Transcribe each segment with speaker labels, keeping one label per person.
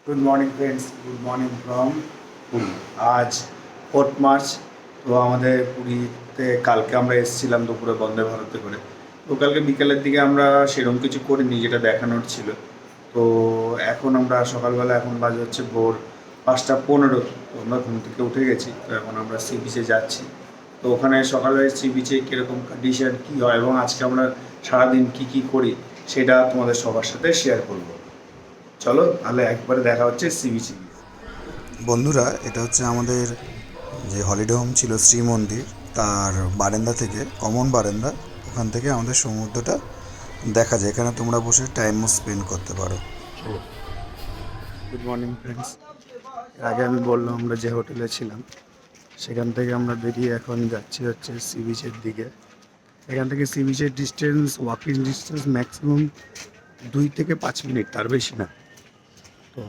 Speaker 1: Good morning friends, good morning from Puri. আজ 4 March. তো আমাদের পুরীতে কালকে আমরা এসেছিলাম দুপুরে বন্দে ভারতে করে। তো কালকে বিকেলের দিকে আমরা সেরকম কিছু করিনি, যেটা দেখানোর ছিল। তো এখন আমরা সকালবেলা, এখন বাজে হচ্ছে ভোর 5টা 15। তো আমরা ঘুম থেকে উঠে গেছি। তো এখন আমরা সি বিচে যাচ্ছি। তো ওখানে সকালে সি বিচে কীরকম কন্ডিশন কী হয় এবং আজকে আমরা সারাদিন কী কী করি সেটা তোমাদের সবার সাথে শেয়ার করবো। চলো তাহলে একবারে দেখা হচ্ছে সি বিচে।
Speaker 2: বন্ধুরা, এটা হচ্ছে আমাদের যে হলিডে হোম ছিল শ্রী মন্দির, তার বারান্দা থেকে, কমন বারান্দা, ওখান থেকে আমাদের সমুদ্রটা দেখা যায়। এখানে তোমরা বসে টাইমও স্পেন্ড করতে পারো।
Speaker 1: Good morning friends. এর আগে আমি বললাম আমরা যে হোটেলে ছিলাম সেখান থেকে আমরা বেরিয়ে এখন যাচ্ছি হচ্ছে সি বিচের দিকে। এখান থেকে সি বিচের ডিস্টেন্স, ওয়াকিং ডিস্টেন্স ম্যাক্সিমাম 2 থেকে 5 মিনিট, তার বেশি না। তো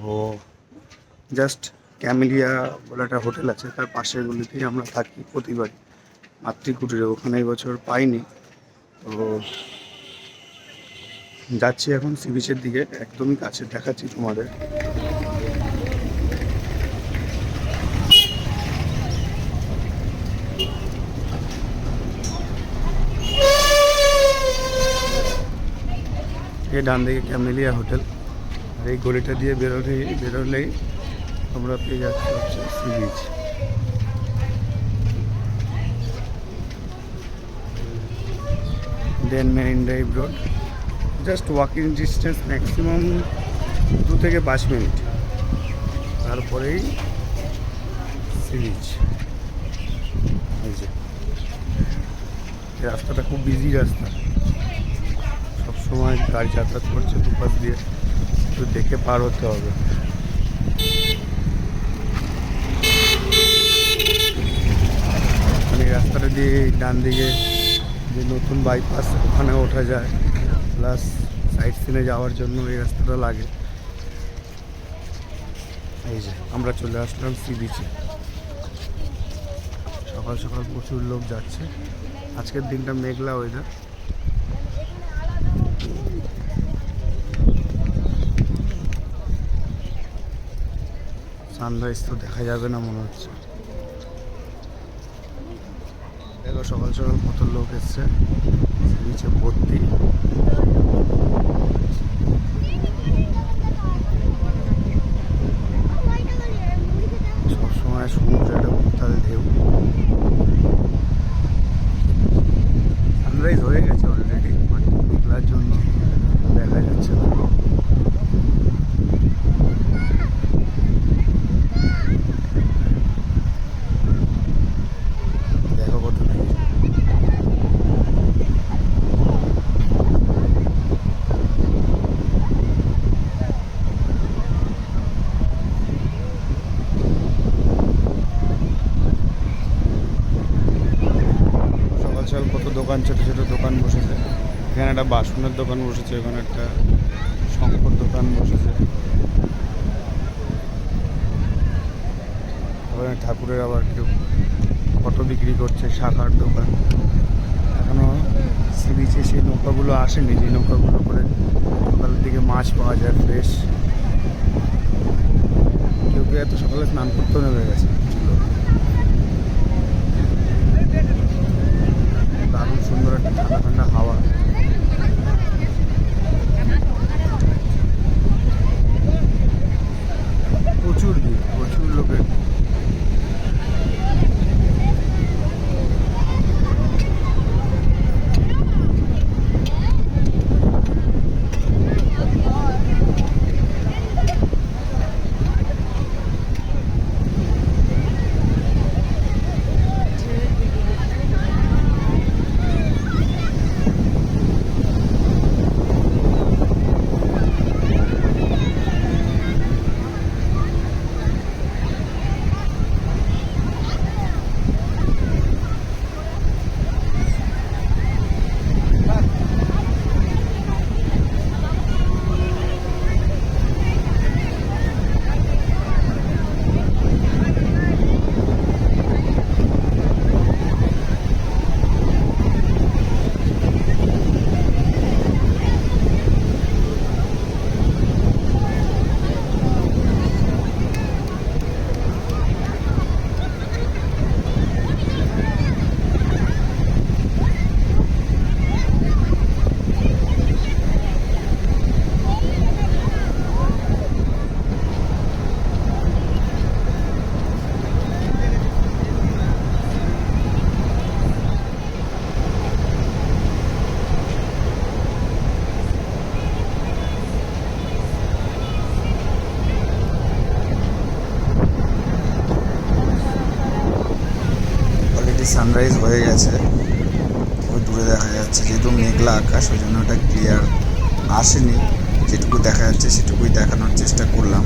Speaker 1: জাস্ট ক্যামেলিয়া বলে একটা হোটেল আছে, তার পাশের গলিতেই আমরা থাকি প্রতিবারই, মাতৃকুটিরে। ওখানে এই বছর পাইনি। তো যাচ্ছি এখন সি বিচের দিকে, একদমই কাছে দেখাচ্ছি তোমাদের। এই ডান দিকে ক্যামেলিয়া হোটেল, আর এই গলিটা দিয়ে বেরোলেই আমরা পেয়ে যাচ্ছি হচ্ছে sea beach. Then Marine Drive road, just walking distance maximum 2 থেকে 5 মিনিট, তারপরেই সি বিচ। এই যে এই রাস্তাটা খুব বিজি রাস্তা, সবসময় গাড়ি যাতায়াত করছে দুপাশ দিয়ে, একটু দেখে পার হতে হবে। মানে এই রাস্তাটা দিয়ে ডান দিকে যে নতুন বাইপাস, ওখানে ওঠা যায়, প্লাস সাইড সিনে যাওয়ার জন্য এই রাস্তাটা লাগে। এই যে আমরা চলে আসলাম সি বিচে। সকাল সকাল প্রচুর লোক যাচ্ছে, আজকের দিনটা মেঘলা ওয়েদার। সানরাইজ তো দেখা যাবে না মনে হচ্ছে। দেখো সকাল সকাল কত লোক এসছে, বিচে ভর্তি। সবসময় সমুদ্রে একটা উত্তাল ঢেউ। সানরাইজ হয়ে গেছে অলরেডি, বাট মেঘলার জন্য দেখা যাচ্ছে না। দেখো কত ভিড়। সকাল সকাল কত দোকান, ছোটো ছোটো দোকান বসেছে। এখানে একটা বাসনের দোকান বসেছে, এখানে একটা শঙ্কর দোকান বসেছে, ওখানে ঠাকুরের আবার কেউ ফটো বিক্রি করছে, শাখার দোকান। এখনও সি বিচে সেই নৌকাগুলো আসেনি, যে নৌকাগুলো করে সকালের দিকে মাছ পাওয়া যায় ফ্রেশ। কেউ কেউ এত সকালে স্নান করতেও নেমে গেছে। দারুণ সুন্দর একটা ঠান্ডা ঠান্ডা হাওয়া। প্রচুর ভিড়, প্রচুর লোকের।
Speaker 2: সানরাইজ হয়ে গেছে, ওই দূরে দেখা যাচ্ছে। যেহেতু মেঘলা আকাশ, ওই জন্য ওটা ক্লিয়ার আসেনি। যেটুকু দেখা যাচ্ছে সেটুকুই দেখানোর চেষ্টা করলাম।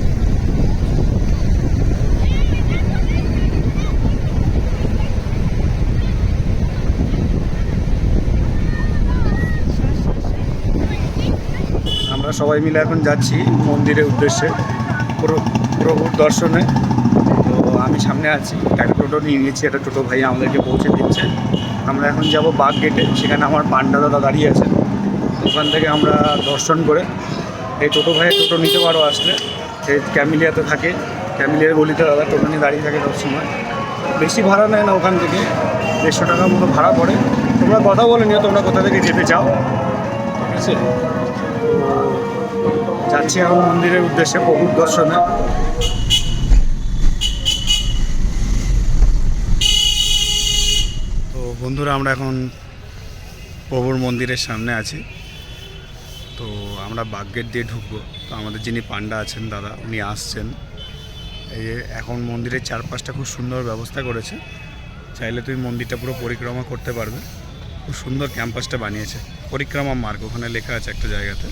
Speaker 1: আমরা সবাই মিলে এখন যাচ্ছি মন্দিরের উদ্দেশ্যে প্রভুর দর্শনে। তো আমি সামনে আছি, একটা টোটো নিয়ে নিয়েছি, একটা টোটো ভাই আমাদেরকে পৌঁছে দিচ্ছে। আমরা এখন যাব বাগ গেটে, সেখানে আমার পান্ডা দাদা দাঁড়িয়ে আছে। ওখান থেকে আমরা দর্শন করে এই টোটো ভাইয়ের টোটো নিতে পারো আসলে। এই ক্যামিলিয়াতে থাকে, ক্যামিলিয়ার গলিতে দাদা টোটো নিয়ে দাঁড়িয়ে থাকে সবসময়। বেশি ভাড়া নেয় না, ওখান থেকে 150 টাকার মতো ভাড়া পড়ে। তোমরা কথা বলে নিও তোমরা কোথা থেকে যেতে চাও, ঠিক আছে? যাচ্ছি এখন মন্দিরের উদ্দেশ্যে প্রভুর দর্শনে। তো বন্ধুরা, আমরা এখন প্রভুর মন্দিরের সামনে আছি। তো আমরা বাগ গেট দিয়ে ঢুকবো। তো আমাদের যিনি পান্ডা আছেন দাদা, উনি আসছেন। এই এখন মন্দিরের চারপাশটা খুব সুন্দর ব্যবস্থা করেছে, চাইলে তুমি মন্দিরটা পুরো পরিক্রমা করতে পারবে। খুব সুন্দর ক্যাম্পাসটা বানিয়েছে, পরিক্রমা মার্গ ওখানে লেখা আছে একটা জায়গাতে।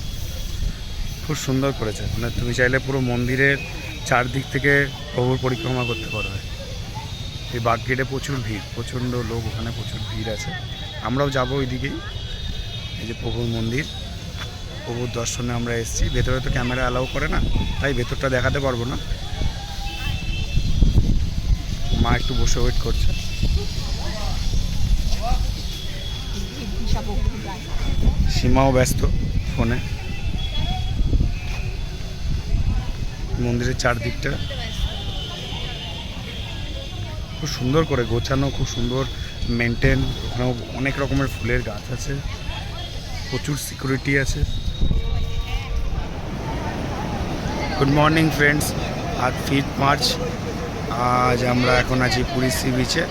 Speaker 1: খুব সুন্দর করেছে, মানে তুমি চাইলে পুরো মন্দিরের চারদিক থেকে প্রভুর পরিক্রমা করতে পারবে। এই বাগ গেটে প্রচুর ভিড়, প্রচণ্ড লোক, ওখানে প্রচুর ভিড় আছে। আমরাও যাবো ওইদিকেই। এই যে প্রভুর মন্দির, প্রভুর দর্শনে আমরা এসেছি। ভেতরে তো ক্যামেরা অ্যালাউ করে না, তাই ভেতরটা দেখাতে পারবো না। মা একটু বসে ওয়েট করছে। সীমাও ব্যস্ত ফোনে। মন্দিরের চারদিকটা খুব সুন্দর করে গোছানো, খুব সুন্দর মেনটেন। ওখানেও অনেক রকমের ফুলের গাছ আছে, প্রচুর সিকিউরিটি আছে। গুড মর্নিং ফ্রেন্ডস, আজ 5 মার্চ। আজ আমরা এখন আছি পুরী সি বিচে।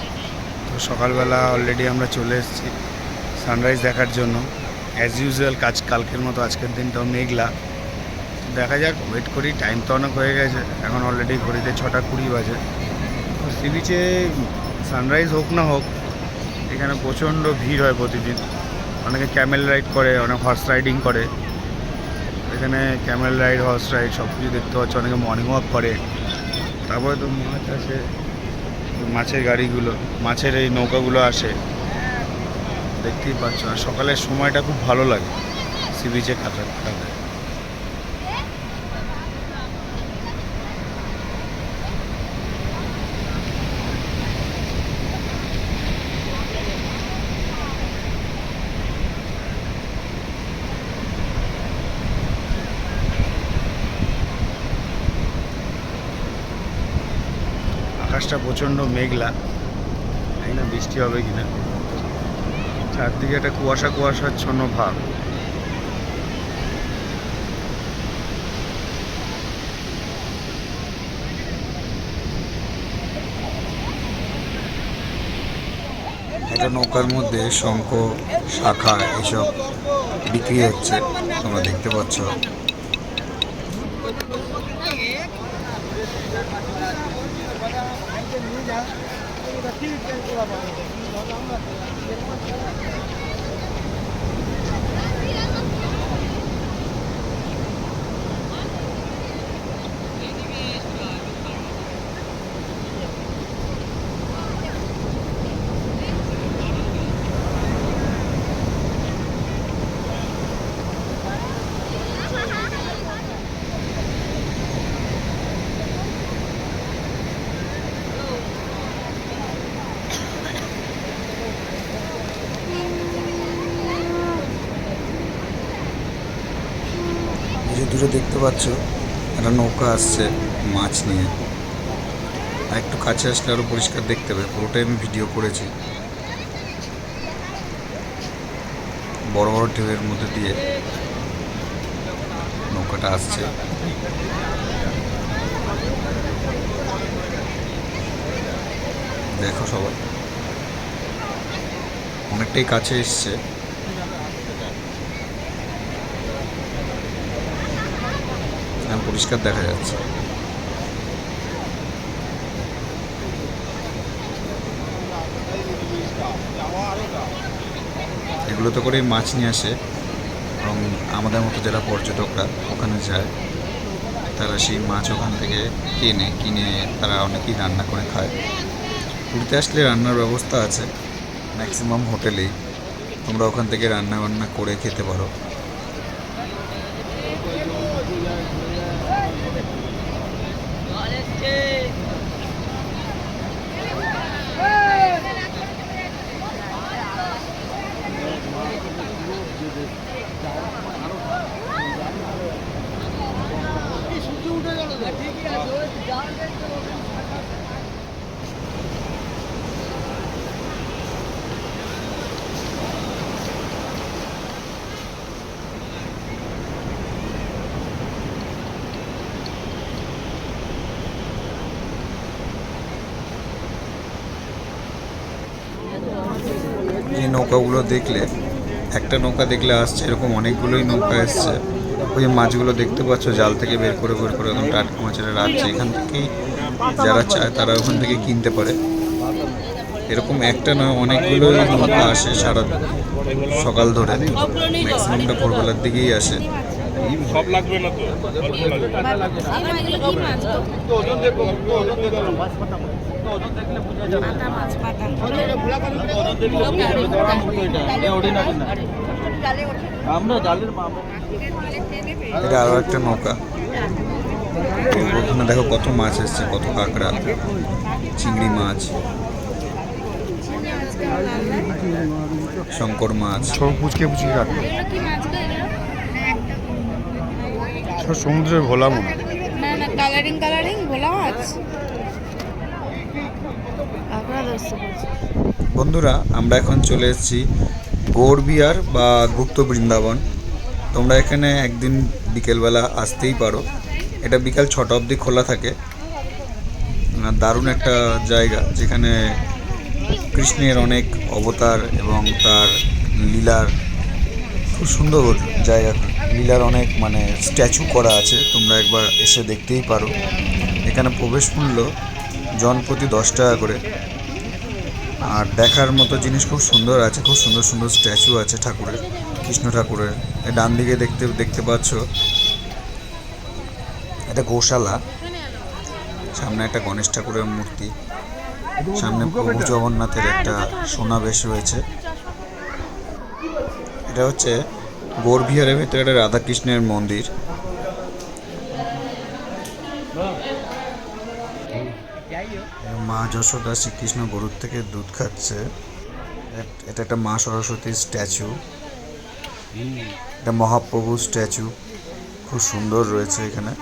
Speaker 1: তো সকালবেলা অলরেডি আমরা চলে এসেছি সানরাইজ দেখার জন্য। অ্যাজ ইউজুয়াল কালকের মতো আজকের দিনটাও মেঘলা। দেখা যাক, ওয়েট করি। টাইম তো অনেক হয়ে গেছে, এখন অলরেডি ঘড়িতে 6:20 বাজে। তো সি বিচে সানরাইজ হোক না হোক, এখানে প্রচণ্ড ভিড় হয় প্রতিদিন। অনেকে ক্যামেল রাইড করে, অনেক হর্স রাইডিং করে। এখানে ক্যামেল রাইড, হর্স রাইড সব কিছু দেখতে পাচ্ছ। অনেকে মর্নিং ওয়াক করে। তারপরে তো মাছ আছে, মাছের গাড়িগুলো, মাছের এই নৌকাগুলো আসে, দেখতেই পাচ্ছ। আর সকালের সময়টা খুব ভালো লাগে সি বিচে কাটাতে। আকাশটা প্রচণ্ড মেঘলা, জানি না বৃষ্টি হবে কিনা। চারদিকে একটা কুয়াশা কুয়াশাচ্ছন্ন ভাব।
Speaker 2: একটা নৌকার মধ্যে শঙ্খ, শাখা এসব বিক্রি হচ্ছে, তোমরা দেখতে পাচ্ছ। দূরে দেখতে পাচ্ছ একটা নৌকা আসছে মাছ নিয়ে। আর একটু কাছে আসলে আরো পরিষ্কার দেখতে পাবে। পুরোটাই আমি ভিডিও করেছি। বড় বড় ঢেউয়ের মধ্যে দিয়ে নৌকাটা আসছে। দেখো সবাই, অনেকটাই কাছে এসছে। পরিষ্কার দেখা যাচ্ছে। এগুলোতে করেই মাছ নিয়ে আসে এবং আমাদের মতো যারা পর্যটকরা ওখানে যায় তারা সেই মাছ ওখান থেকে কিনে তারা অনেকেই রান্না করে খায়। পুরীতে আসলে রান্নার ব্যবস্থা আছে ম্যাক্সিমাম হোটেলেই, তোমরা ওখান থেকে রান্না বান্না করে খেতে পারো। এই নৌকাগুলো দেখলে, একটা নৌকা দেখলে আসছে এরকম অনেকগুলোই নৌকা এসছে। ওই মাছগুলো দেখতে পাচ্ছ জাল থেকে বের করে এখন টাটকা মাছেরা রাখছে। এখান থেকেই যারা চায় তারা ওখান থেকে কিনতে পারে। এরকম একটা না অনেকগুলোই নৌকা আসে সারা সকাল ধরে, ম্যাক্সিমামটা ভোরবেলার দিকেই আসে।
Speaker 3: সব লাগবে না তো,
Speaker 2: এটা আরও একটা নৌকা। ওখানে দেখো কত মাছ এসছে, কত কাঁকড়া, চিংড়ি মাছ, শঙ্কর মাছ,
Speaker 1: পুচকে কাটবে সমুদ্রে ভোলা মনে
Speaker 4: না কালারিং ভোলা মাছ।
Speaker 2: বন্ধুরা আমরা এখন চলে এসেছি গৌড়বিহার বা গুপ্ত বৃন্দাবন। তোমরা এখানে একদিন বিকেলবেলা আসতেই পারো। এটা বিকাল 6টা অবধি খোলা থাকে। দারুণ একটা জায়গা যেখানে কৃষ্ণের অনেক অবতার এবং তার লীলার খুব সুন্দর জায়গা। লীলার অনেক স্ট্যাচু করা আছে, তোমরা একবার এসে দেখতেই পারো। এখানে প্রবেশ মূল্য জনপ্রতি 10 টাকা করে। আর দেখার মতো জিনিস খুব সুন্দর আছে, খুব সুন্দর সুন্দর স্ট্যাচু আছে ঠাকুরের, কৃষ্ণ ঠাকুরের। ডান দিকে দেখতে পাচ্ছ এটা গোশালা, সামনে একটা গণেশ ঠাকুরের মূর্তি, সামনে প্রভু জগন্নাথের একটা সোনাবেশ রয়েছে। এটা হচ্ছে গৌড়বিহারের ভেতরে একটা রাধাকৃষ্ণের মন্দির। মা যশোদা শ্রীকৃষ্ণ গরুর থেকে দুধ খাচ্ছে। এটা একটা মা সরস্বতীর স্ট্যাচু, এটা মহাপ্রভুর স্ট্যাচু, খুব সুন্দর রয়েছে এখানে।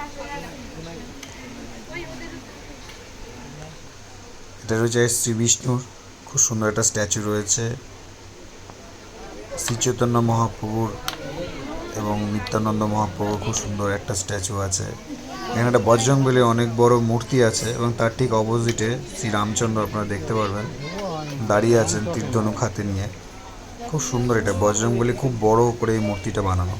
Speaker 2: এটা রয়েছে শ্রী বিষ্ণুর খুব সুন্দর একটা স্ট্যাচু রয়েছে। শ্রী চৈতন্য মহাপ্রভুর এবং নিত্যানন্দ মহাপ্রভুর খুব সুন্দর একটা স্ট্যাচু আছে। এখানে একটা বজরংবলীর অনেক বড় মূর্তি আছে এবং তার ঠিক অপোজিটে শ্রী রামচন্দ্র আপনারা দেখতে পারবেন দাঁড়িয়ে আছেন তীরধনুক হাতে নিয়ে। খুব সুন্দর, এটা বজরংবলী খুব বড় করে এই মূর্তিটা বানানো।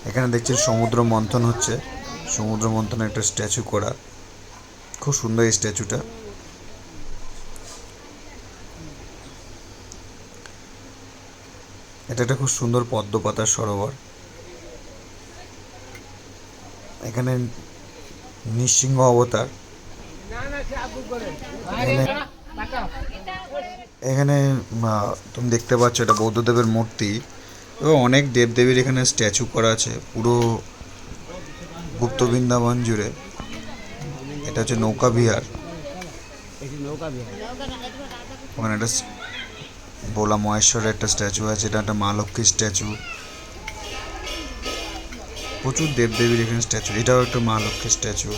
Speaker 2: এখানে দেখছেন সমুদ্র মন্থন হচ্ছে, সমুদ্র মন্থনের একটা স্ট্যাচু করা, খুব সুন্দর এই স্ট্যাচুটা। এটা একটা খুব সুন্দর পদ্ম পাতার সরোবর। এখানে নৃসিংহ অবতার, এখানে তুমি দেখতে পাচ্ছ এটা বৌদ্ধদেবের মূর্তি এবং অনেক দেবদেবীর এখানে স্ট্যাচু করা আছে পুরো গুপ্ত বৃন্দাবন জুড়ে। এটা হচ্ছে নৌকা বিহার। ওখানে একটা ভোলা মহেশ্বরের একটা স্ট্যাচু আছে, এটা একটা মা লক্ষ্মীর স্ট্যাচু, প্রচুর দেবদেবীর এখানে স্ট্যাচু। এটাও একটা মা লক্ষ্মীর স্ট্যাচু।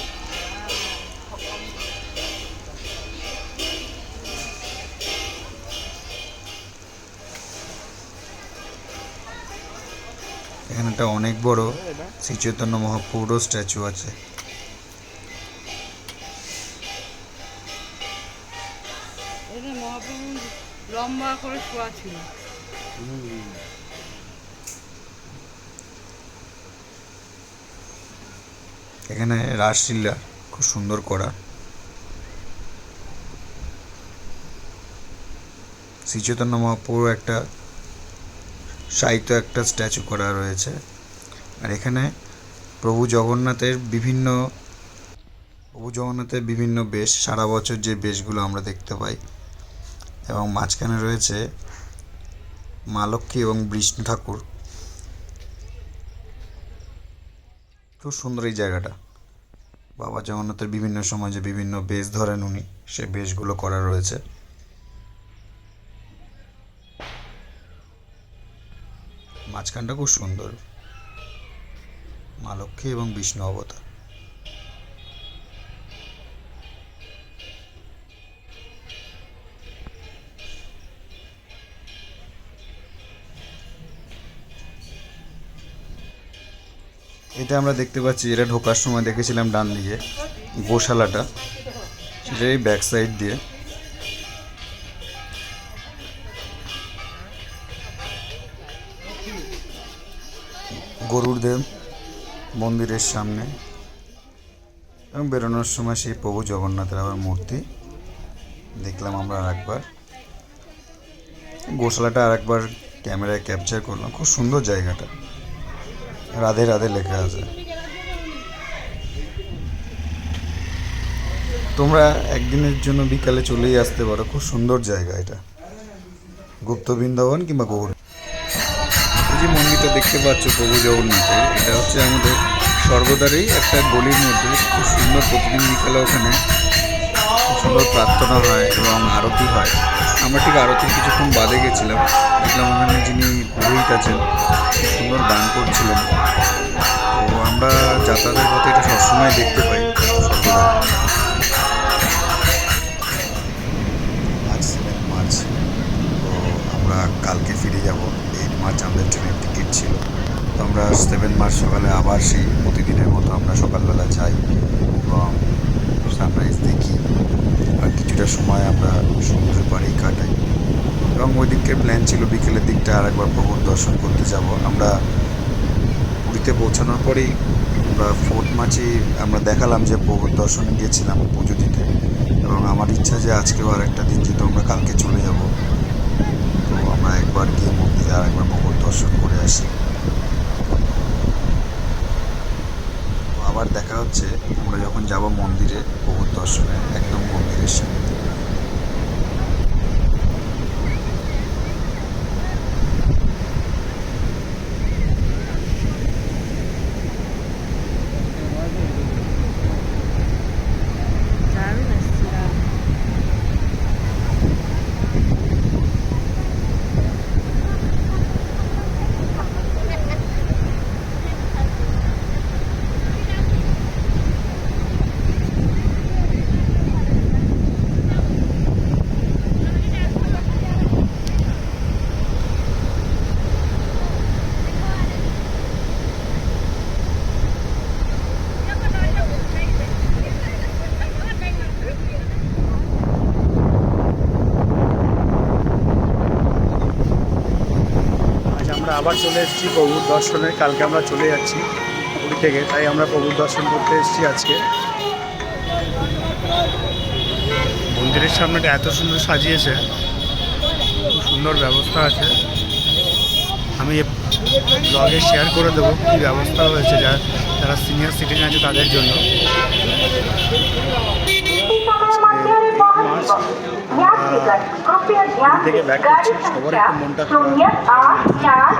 Speaker 2: এখানে একটা অনেক বড় শ্রী চৈতন্য মহাপ্রভুরও স্ট্যাচু আছে।
Speaker 4: লম্বা করে শোয়া ছিল।
Speaker 2: এখানে রাসলীলা খুব সুন্দর করা। শ্রী চৈতন্য মহাপ্রভুর একটা সাহিত্য একটা স্ট্যাচু করা রয়েছে। আর এখানে প্রভু জগন্নাথের বিভিন্ন বেশ, সারা বছর যে বেশগুলো আমরা দেখতে পাই, এবং মাঝখানে রয়েছে মা লক্ষ্মী এবং বিষ্ণু ঠাকুর। খুব সুন্দর এই জায়গাটা। বাবা জগন্নাথের বিভিন্ন সময় যে বিভিন্ন বেশ ধরেন উনি, সেই বেশগুলো করা রয়েছে। মাঝখানটা খুব সুন্দর, মা লক্ষ্মী এবং বিষ্ণু অবতার। এটা আমরা দেখতে পাচ্ছি, এটা ঢোকার সময় দেখেছিলাম ডান দিকে গোশালাটা, সেটা এই ব্যাক সাইড দিয়ে। গরুড়দেব মন্দিরের সামনে, এবং বেরোনোর সময় সেই প্রভু জগন্নাথের আবার মূর্তি দেখলাম আমরা আরেকবার। গোশালাটা আরেকবার ক্যামেরায় ক্যাপচার করলাম। খুব সুন্দর জায়গাটা, রাধে রাধে লেখা আছে। তোমরা একদিনের জন্য বিকালে চলেই আসতে পারো, খুব সুন্দর জায়গা এটা, গুপ্ত বৃন্দাবন কিংবা গৌর। এই যে মন্দিরটা দেখতে পাচ্ছ প্রভু জগন্নাথের, এটা হচ্ছে আমাদের সর্বদারই একটা গলির মধ্যে। খুব সুন্দর, প্রতিদিন বিকালে ওখানে খুব সুন্দর প্রার্থনা হয় এবং আরতি হয়। আমরা ঠিক আরতির কিছুক্ষণ বাদে গেছিলাম, দেখলাম ওখানে যিনি পুরোহিত আছেন খুব সুন্দর গান করছিলেন। তো আমরা যাতায়াতের পথে এটা সবসময় দেখতে পাই সর্বদা। আজ 7 মার্চ, তো আমরা কালকে ফিরে যাব। 8 মার্চ আমাদের ট্রেনের টিকিট ছিল। তো আমরা 7 মার্চ সকালে আবার সেই প্রতিদিনের মতো আমরা সকালবেলা যাই এবং সানরাইজ দেখি, আর কিছুটা সময় আমরা সমুদ্রের পাড়েই কাটাই। এবং ওই দিকের প্ল্যান ছিল বিকেলের দিকটা আরেকবার প্রভুর দর্শন করতে যাব। আমরা পুরীতে পৌঁছানোর পরেই আমরা 4 মার্চেই আমরা দেখালাম যে প্রভুর দর্শন গিয়েছিলাম পুজো দিতে, এবং আমার ইচ্ছা যে আজকেও আর একটা দিন যেহেতু আমরা কালকে চলে যাব, তো আমরা একবার গিয়ে মন্দিরে আর একবার প্রভুর দর্শন করে আসি। তো আবার দেখা হচ্ছে আমরা যখন যাব মন্দিরে প্রভুর দর্শনে, একদম মন্দিরের সামনে।
Speaker 1: আমরা আবার চলে এসেছি প্রভুর দর্শনে। কালকে আমরা চলে যাচ্ছি পুরী থেকে, তাই আমরা প্রভুর দর্শন করতে এসেছি আজকে। মন্দিরের সামনেটা এত সুন্দর সাজিয়েছে, খুব সুন্দর ব্যবস্থা আছে। আমি ব্লগে শেয়ার করে দেবো কী ব্যবস্থা হয়েছে যারা সিনিয়র সিটিজেন আছে তাদের জন্য। থেকে ব্যাক করছি, সবার একটু মনটা খারাপ।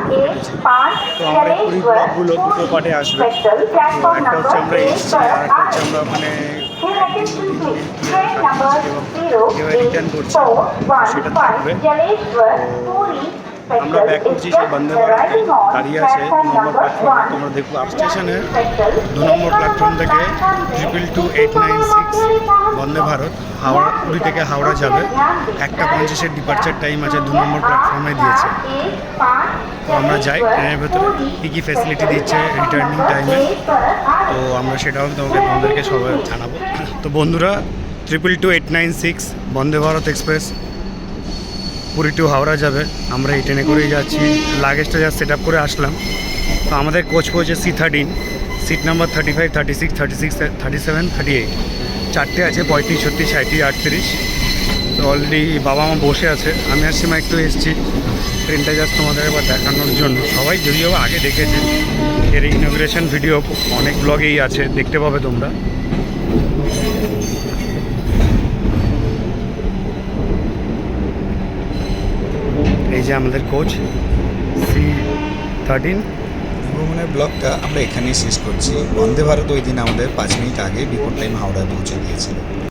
Speaker 1: তো আমরা পুরী ব্লগগুলো দুটো পার্টে আসবে। তো একটা হচ্ছে আমরা এসেছি, আর একটা হচ্ছে আমরা ওখানে কীভাবে রিটার্ন করছি সেটা থাকবে। আমরা ব্যাক করছি সেই বন্দে ভারতে, দাঁড়িয়ে আছে 2 নম্বর প্ল্যাটফর্মে। তোমরা দেখো আপ স্টেশনে 2 নম্বর প্ল্যাটফর্ম থেকে 222-896 বন্দে ভারত হাওড়া, পুরী থেকে হাওড়া যাবে। 1:50 ডিপার্চার টাইম আছে, 2 নম্বর প্ল্যাটফর্মে দিয়েছে। তো আমরা যাই ট্রেনের ভেতরে, কী কী ফ্যাসিলিটি দিচ্ছে রিটার্নিং টাইমে, তো আমরা সেটাও তোমাদেরকে সবাই জানাবো। তো বন্ধুরা, 222-896 বন্দে ভারত এক্সপ্রেস পুরী টু হাওড়া যাবে। আমরা এই ট্রেনে করেই যাচ্ছি। লাগেজটা যা সেট আপ করে আসলাম। তো আমাদের কোচ পড়েছে C13, সিট নাম্বার 35, 36, 37, 38। চারটে আছে, 35, 36, 37, 38। তো
Speaker 5: অলরেডি বাবা মা বসে আছে, আমি আর সীমা একটু এসেছি ট্রেনটা জাস্ট তোমাদের এবার দেখানোর জন্য। সবাই যদিও আগে দেখেছে, এর ইনোগ্রেশন ভিডিও অনেক ব্লগেই আছে, দেখতে পাবে তোমরা। এই যে আমাদের কোচ C13।
Speaker 2: ভ্রমণের ব্লগটা আমরা এখানেই শেষ করছি। বন্দে ভারত ওই দিন আমাদের 5 মিনিট আগে বিপদ টাইম হাওড়ায় পৌঁছে দিয়েছিল।